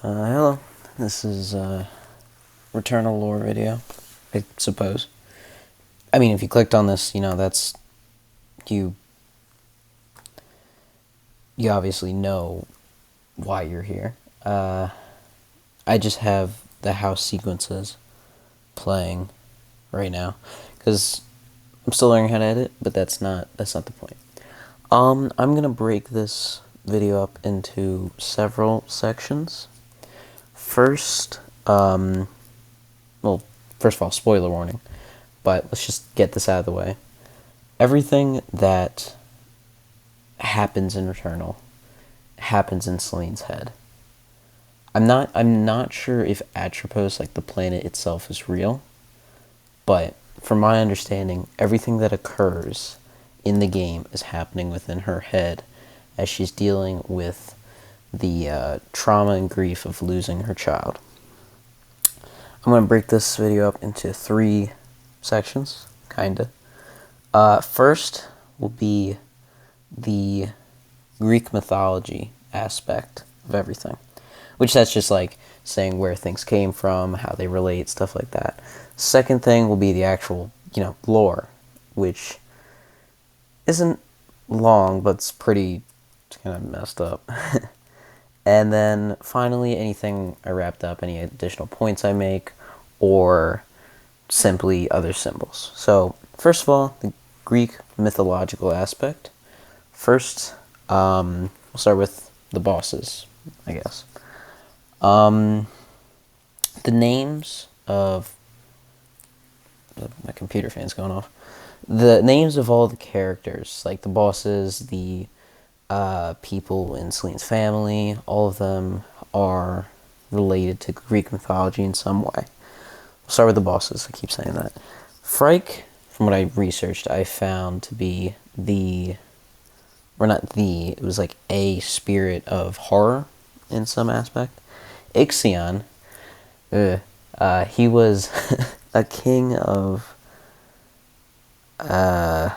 Hello, this is Returnal lore video, I suppose. I mean, if you clicked on this, that's, you you obviously know why you're here. I just have the house sequences playing right now, because I'm still learning how to edit, but that's not the point. I'm gonna break this video up into several sections. First, well, first of all, spoiler warning, but let's just get this out of the way. Everything that happens in Returnal happens in Celine's head. I'm not sure if Atropos, like the planet itself, is real, but from my understanding, everything that occurs in the game is happening within her head as she's dealing with the trauma and grief of losing her child. I'm going to break this video up into 3 sections, kinda. First will be the Greek mythology aspect of everything, which that's just like saying where things came from, how they relate, stuff like that. Second thing will be the actual, lore, which isn't long, but it's pretty kind of messed up. And then finally, anything I wrapped up, any additional points I make, or simply other symbols. So, first of all, the Greek mythological aspect. First, we'll start with the bosses, I guess. The names of... My computer fan's going off. The names of all the characters, like the bosses, the people in Celine's family, all of them are related to Greek mythology in some way. We'll start with the bosses, I keep saying that. Frike, from what I researched, I found to be it was like a spirit of horror in some aspect. Ixion, he was a king of, I'm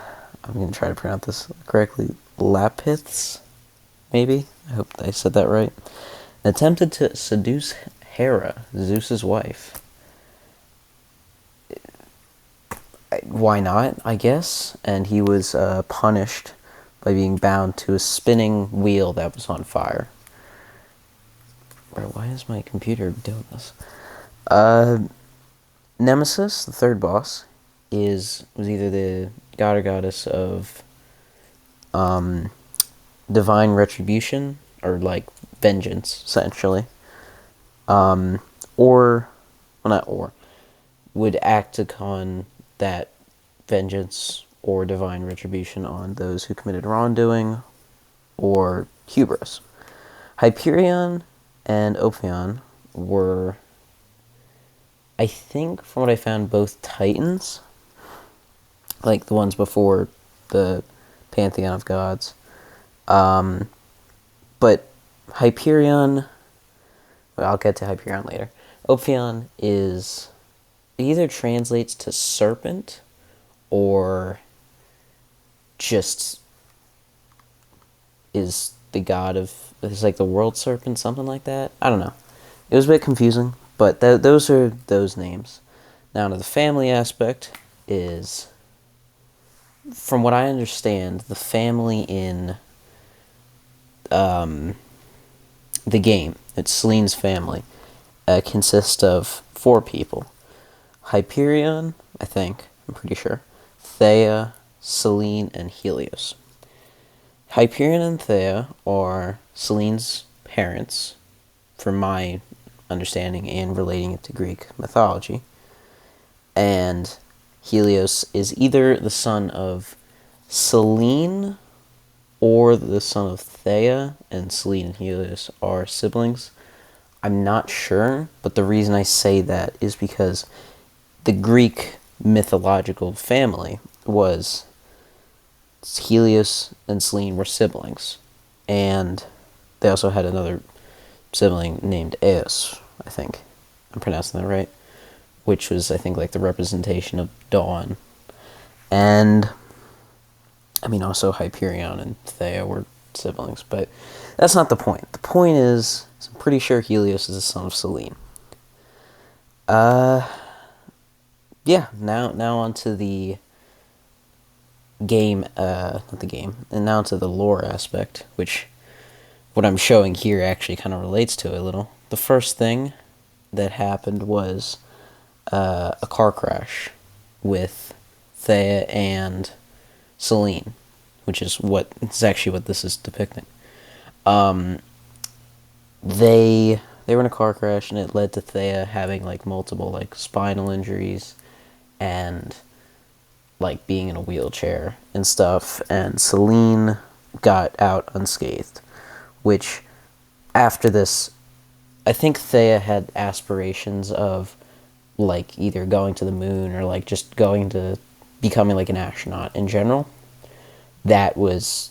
going to try to pronounce this correctly, Lapiths, maybe? I hope I said that right. And attempted to seduce Hera, Zeus's wife. Why not, I guess? And he was punished by being bound to a spinning wheel that was on fire. Why is my computer doing this? Nemesis, the third boss, was either the god or goddess of divine retribution, or like vengeance, essentially. Would act upon that vengeance or divine retribution on those who committed wrongdoing or hubris. Hyperion and Ophion were, I think, from what I found, both titans, like the ones before the pantheon of gods. But Hyperion, well, I'll get to Hyperion later. Ophion either translates to serpent or just is the god of, is like the world serpent, something like that. I don't know. It was a bit confusing, but those are those names. Now, to the family aspect is, from what I understand, the family in the game, it's Celine's family, consists of 4 people. Hyperion, I think, I'm pretty sure, Thea, Celine, and Helios. Hyperion and Thea are Celine's parents, from my understanding and relating it to Greek mythology. And Helios is either the son of Celine or the son of Thea, and Celine and Helios are siblings. I'm not sure, but the reason I say that is because the Greek mythological family was Helios and Celine were siblings, and they also had another sibling named Eos, I think I'm pronouncing that right, which was, I think, like the representation of dawn. And I mean, also Hyperion and Thea were siblings, but That's not the point. The point is, I'm pretty sure Helios is the son of Selene. Yeah, now onto the game, not the game, and now to the lore aspect, which what I'm showing here actually kind of relates to it a little. The first thing that happened was a car crash with Thea and Selene, which is actually what this is depicting. They were in a car crash, and it led to Thea having like multiple like spinal injuries and like being in a wheelchair and stuff, and Selene got out unscathed, which after this, I think Thea had aspirations of like either going to the moon or like just going to becoming like an astronaut in general. That was,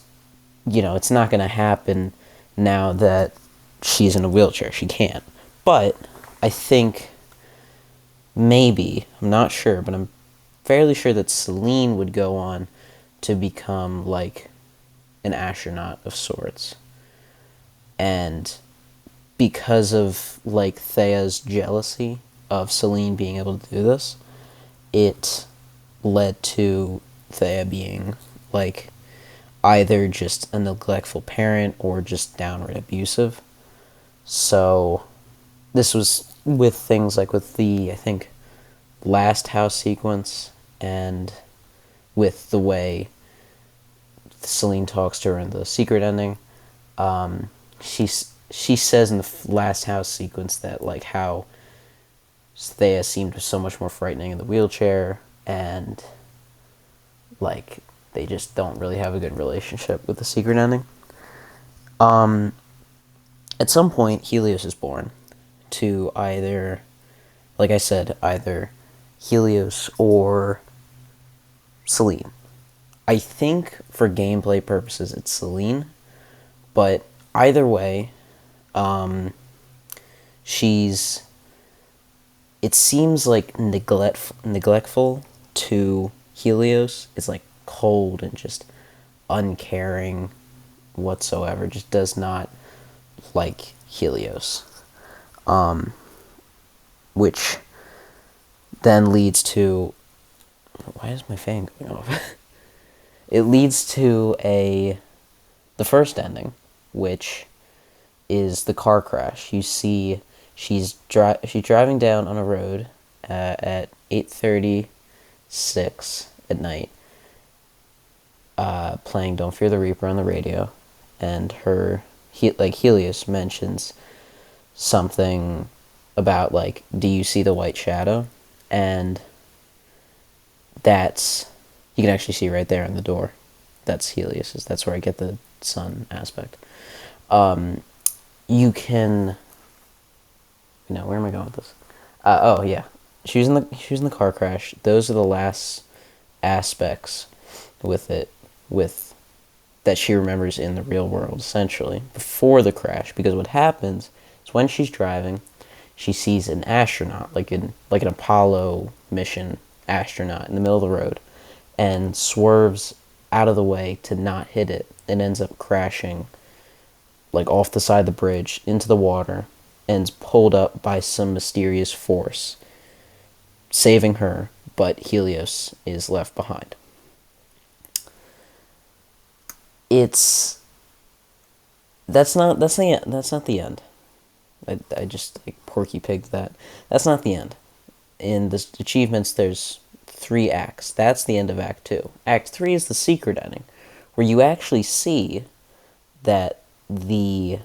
it's not going to happen now that she's in a wheelchair. She can't. But I think maybe, I'm not sure, but I'm fairly sure that Selene would go on to become like an astronaut of sorts. And because of like Thea's jealousy of Selene being able to do this, it led to Thea being like either just a neglectful parent or just downright abusive. So this was with things like with the, I think, last house sequence, and with the way Selene talks to her in the secret ending. She says in the last house sequence that like how Thea seemed so much more frightening in the wheelchair, and like they just don't really have a good relationship with the secret ending. At some point, Helios is born to either, like I said, either Helios or Selene. I think for gameplay purposes it's Selene, but either way, it seems like neglectful to Helios. It's like cold and just uncaring whatsoever, just does not like Helios. Which then leads to, why is my fan going off? It leads to the first ending, which is the car crash. You see she's driving down on a road at 8:36 at night, playing Don't Fear the Reaper on the radio, and Helios mentions something about like, do you see the white shadow? And that's, you can actually see right there on the door, that's Helios's. That's where I get the sun aspect. You can, where am I going with this? Oh yeah, she was in the car crash. Those are the last aspects with that she remembers in the real world, essentially, before the crash. Because what happens is when she's driving, she sees an astronaut, like an Apollo mission astronaut in the middle of the road, and swerves out of the way to not hit it, and ends up crashing like off the side of the bridge into the water, and is pulled up by some mysterious force, saving her, but Helios is left behind. That's not the end. I just like Porky Pigged that. That's not the end. In the achievements, there's 3 acts. That's the end of Act 2. Act 3 is the secret ending, where you actually see that the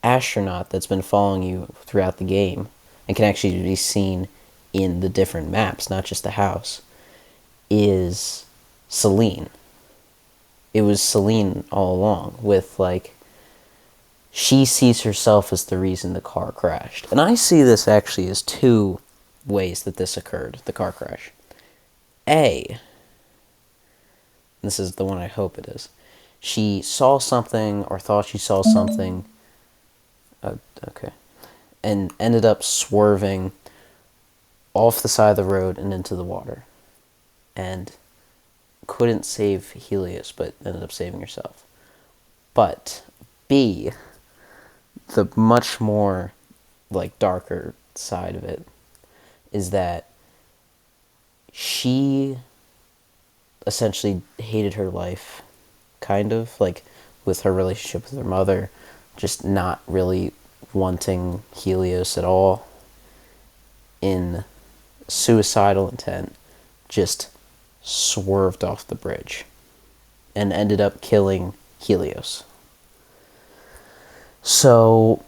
astronaut that's been following you throughout the game, and can actually be seen in the different maps, not just the house, is Selene. It was Selene all along, with like, she sees herself as the reason the car crashed. And I see this actually as 2 ways that this occurred, the car crash. This is the one I hope it is, she saw something, or thought she saw something, okay, and ended up swerving off the side of the road and into the water, and couldn't save Helios, but ended up saving herself. But B, the much more like darker side of it is that she essentially hated her life, kind of, like with her relationship with her mother, just not really wanting Helios at all, in suicidal intent, just swerved off the bridge and ended up killing Helios. So,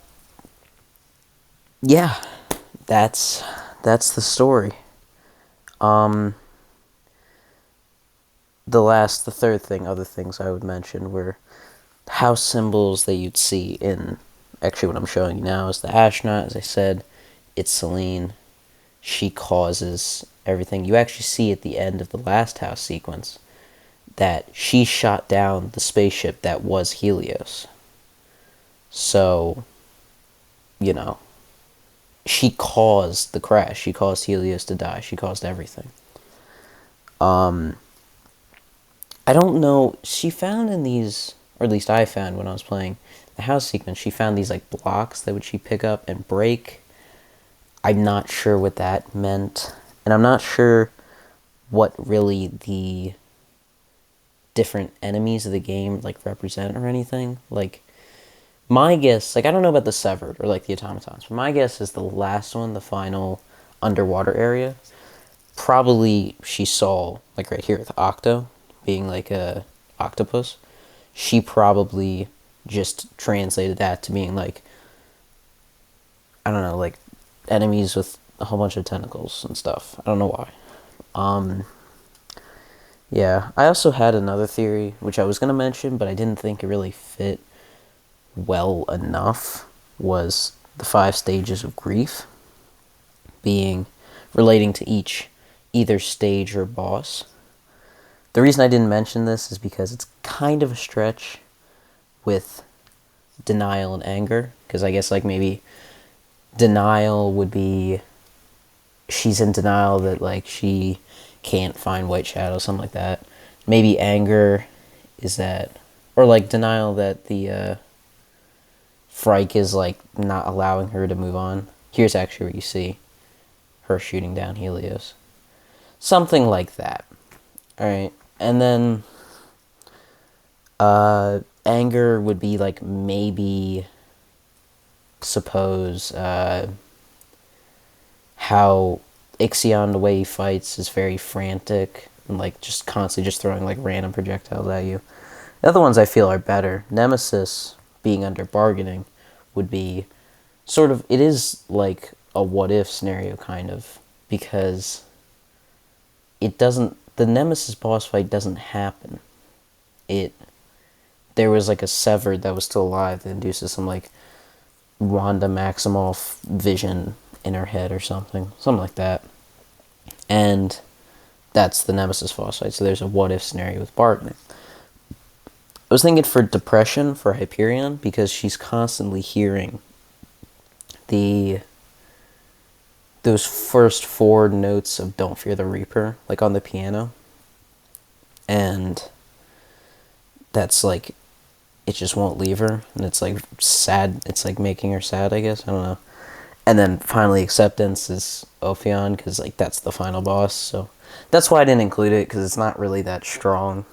yeah, that's the story. Um, the third thing, other things I would mention were house symbols that you'd see in, actually what I'm showing you now is the astronaut, as I said, it's Selene. She causes everything. You actually see at the end of the last house sequence that she shot down the spaceship that was Helios. So, you know, she caused the crash. She caused Helios to die. She caused everything. I don't know. She found in these, or at least I found when I was playing the house sequence, she found these like blocks that would she pick up and break. I'm not sure what that meant, and I'm not sure what really the different enemies of the game like represent or anything. Like my guess, like I don't know about the severed or like the automatons, but my guess is the last one, the final underwater area. Probably she saw like right here with Octo being like a octopus. She probably just translated that to being like, I don't know, like enemies with a whole bunch of tentacles and stuff. I don't know why. Yeah, I also had another theory, which I was going to mention, but I didn't think it really fit well enough, was the 5 stages of grief being relating to each either stage or boss. The reason I didn't mention this is because it's kind of a stretch with denial and anger, because I guess like maybe denial would be she's in denial that like she can't find White Shadow, something like that. Maybe anger is that, or like denial that the Frike is like not allowing her to move on. Here's actually where you see her shooting down Helios. Something like that. Alright. And then anger would be like maybe suppose how Ixion, the way he fights, is very frantic and like just constantly just throwing like random projectiles at you. The other ones I feel are better. Nemesis being under bargaining would be sort of, it is like a what if scenario kind of, because it doesn't, the Nemesis boss fight doesn't happen. There was like a severed that was still alive that induces some like Wanda Maximoff vision in her head or something like that. And that's the Nemesis boss fight. So there's a what if scenario with bargaining. I was thinking for depression for Hyperion, because she's constantly hearing those first 4 notes of Don't Fear the Reaper, like on the piano. And that's like, it just won't leave her. And it's like sad. It's like making her sad, I guess. I don't know. And then finally Acceptance is Ophion, because like that's the final boss. So that's why I didn't include it, because it's not really that strong.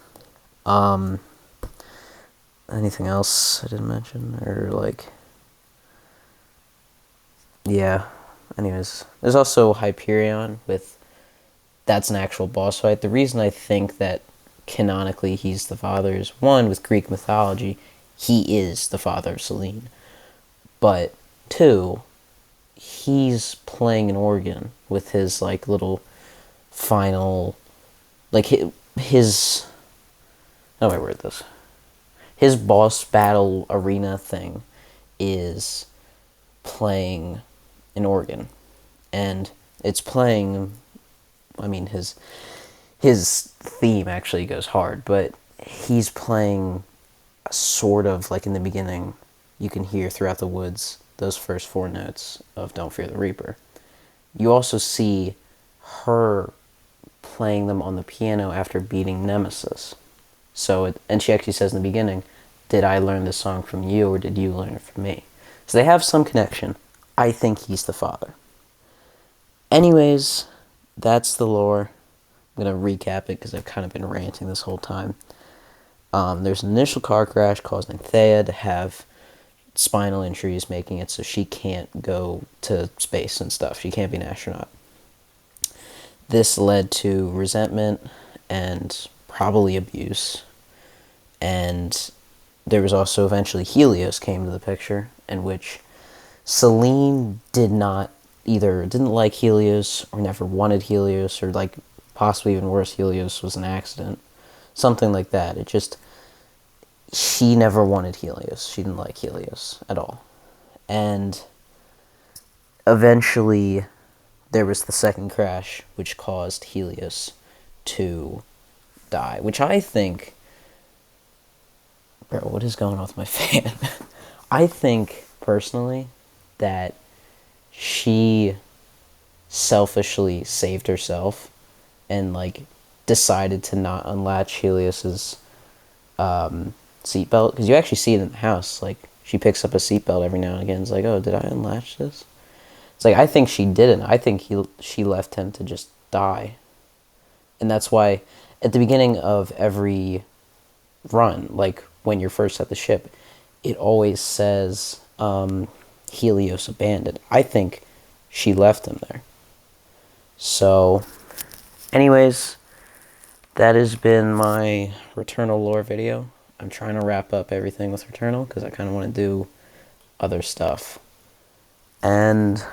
Anything else I didn't mention? Or like, yeah. Anyways, there's also Hyperion with, that's an actual boss fight. The reason I think that canonically he's the father is, one, with Greek mythology, he is the father of Selene. But 2, he's playing an organ with his like little final, like his how do I word this? His boss battle arena thing is playing an organ, and it's playing, I mean his theme actually goes hard, but he's playing sort of like in the beginning you can hear throughout the woods those first 4 notes of Don't Fear the Reaper. You also see her playing them on the piano after beating Nemesis. So, and she actually says in the beginning, did I learn this song from you or did you learn it from me? So they have some connection. I think he's the father. Anyways, that's the lore. I'm going to recap it because I've kind of been ranting this whole time. There's an initial car crash causing Thea to have spinal injuries, making it so she can't go to space and stuff. She can't be an astronaut. This led to resentment and probably abuse. And there was also eventually Helios came to the picture, in which Celine didn't like Helios or never wanted Helios, or like possibly even worse, Helios was an accident. Something like that. She never wanted Helios. She didn't like Helios at all. And eventually there was the second crash, which caused Helios to die, which I think... Bro, what is going on with my fan? I think, personally, that she selfishly saved herself and, like, decided to not unlatch Helios's seatbelt. Because you actually see it in the house. Like, she picks up a seatbelt every now and again. It's like, oh, did I unlatch this? It's like, I think she didn't. I think she left him to just die. And that's why at the beginning of every run, like when you're first at the ship, it always says Helios abandoned. I think she left him there. So, anyways, that has been my Returnal lore video. I'm trying to wrap up everything with Returnal because I kind of want to do other stuff. And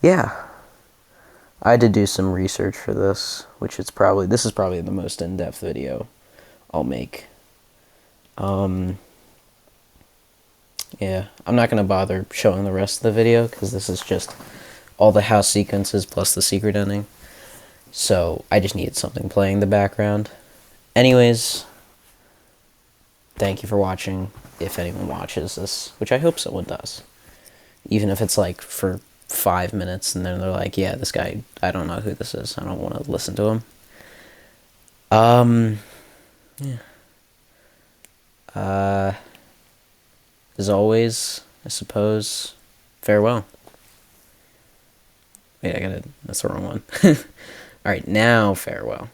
yeah, I had to do some research for this, this is probably the most in-depth video I'll make. Yeah, I'm not going to bother showing the rest of the video because this is just all the house sequences plus the secret ending. So I just needed something playing in the background. Anyways, thank you for watching, if anyone watches this, which I hope someone does. Even if it's like for 5 minutes and then they're like, yeah, this guy, I don't know who this is. I don't want to listen to him. Yeah. As always, I suppose, farewell. Wait, that's the wrong one. Alright, now farewell.